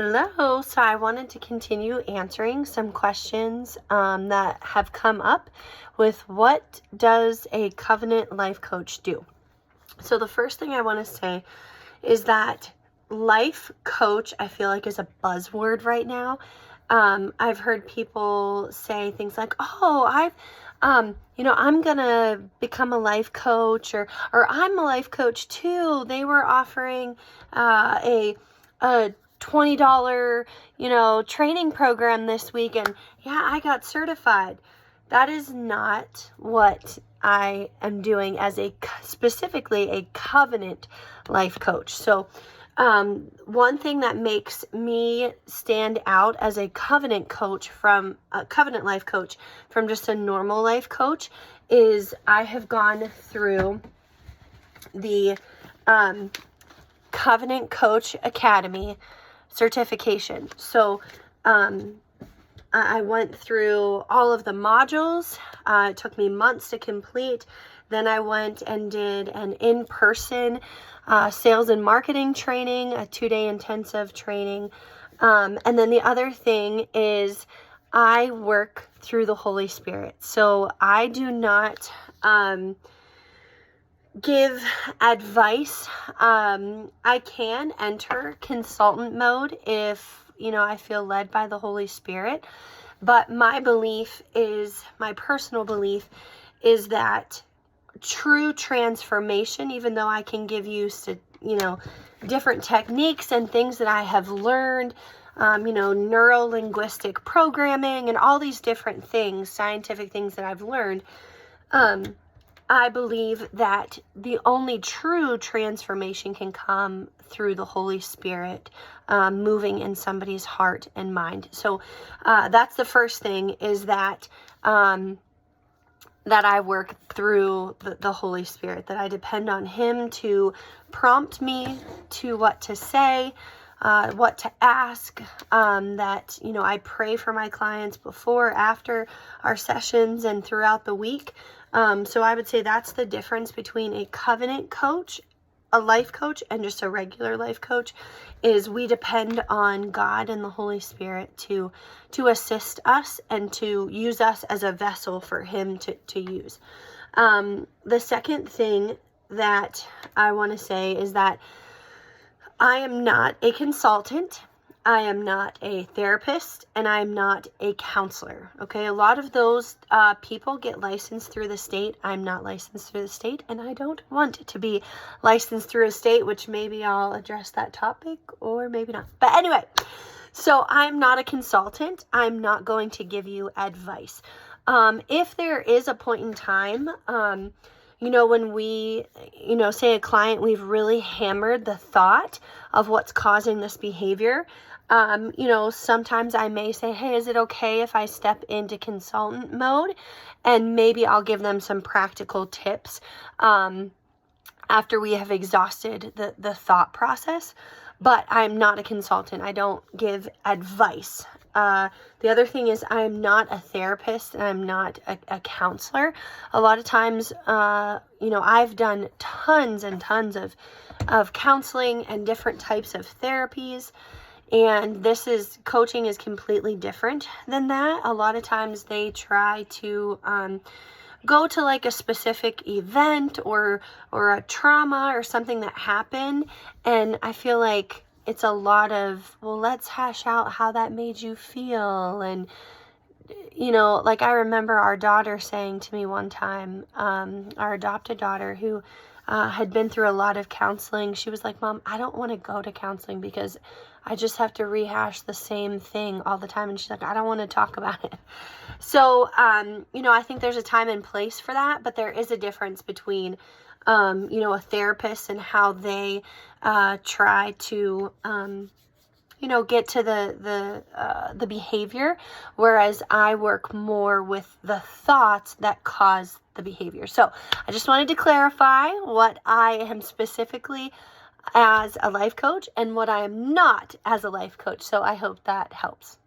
Hello. So I wanted to continue answering some questions that have come up with what does a covenant life coach do? So the first thing I want to say is that life coach, I feel like, is a buzzword right now. I've heard people say things like, I'm going to become a life coach or I'm a life coach too. They were offering a $20, training program this week. And yeah, I got certified. That is not what I am doing as specifically a covenant life coach. So, one thing that makes me stand out as a covenant life coach from just a normal life coach is I have gone through the, Covenant Coach Academy certification. So, I went through all of the modules. It took me months to complete. Then I went and did an in-person sales and marketing training, a 2-day intensive training. And then the other thing is I work through the Holy Spirit. So I do not give advice. I can enter consultant mode if I feel led by the Holy Spirit. But my personal belief is that true transformation, even though I can give you, different techniques and things that I have learned, neuro-linguistic programming and all these different things, scientific things that I've learned, I believe that the only true transformation can come through the Holy Spirit moving in somebody's heart and mind. So that's the first thing, is that that I work through the Holy Spirit, that I depend on Him to prompt me to what to say, what to ask, that, I pray for my clients before, after our sessions and throughout the week. So I would say that's the difference between a covenant coach, a life coach, and just a regular life coach, is we depend on God and the Holy Spirit to assist us and to use us as a vessel for Him to use. The second thing that I want to say is that I am not a consultant. I am not a therapist, and I am not a counselor. Okay, a lot of those people get licensed through the state. I'm not licensed through the state, and I don't want to be licensed through a state, which maybe I'll address that topic or maybe not. But anyway, so I'm not a consultant. I'm not going to give you advice. If there is a point in time, when we, say a client, we've really hammered the thought of what's causing this behavior. Sometimes I may say, hey, is it okay if I step into consultant mode? And maybe I'll give them some practical tips after we have exhausted the thought process. But I'm not a consultant. I don't give advice. The other thing is I'm not a therapist and I'm not a counselor. A lot of times, I've done tons and tons of counseling and different types of therapies. And coaching is completely different than that. A lot of times they try to go to like a specific event or a trauma or something that happened. And I feel like it's a lot of, well, let's hash out how that made you feel. And, like I remember our daughter saying to me one time, our adopted daughter who had been through a lot of counseling, she was like, Mom, I don't want to go to counseling because I just have to rehash the same thing all the time. And she's like, I don't want to talk about it. So, I think there's a time and place for that, but there is a difference between, a therapist and how they try to, get to the behavior, whereas I work more with the thoughts that cause the behavior. So I just wanted to clarify what I am specifically as a life coach and what I am not as a life coach. So I hope that helps.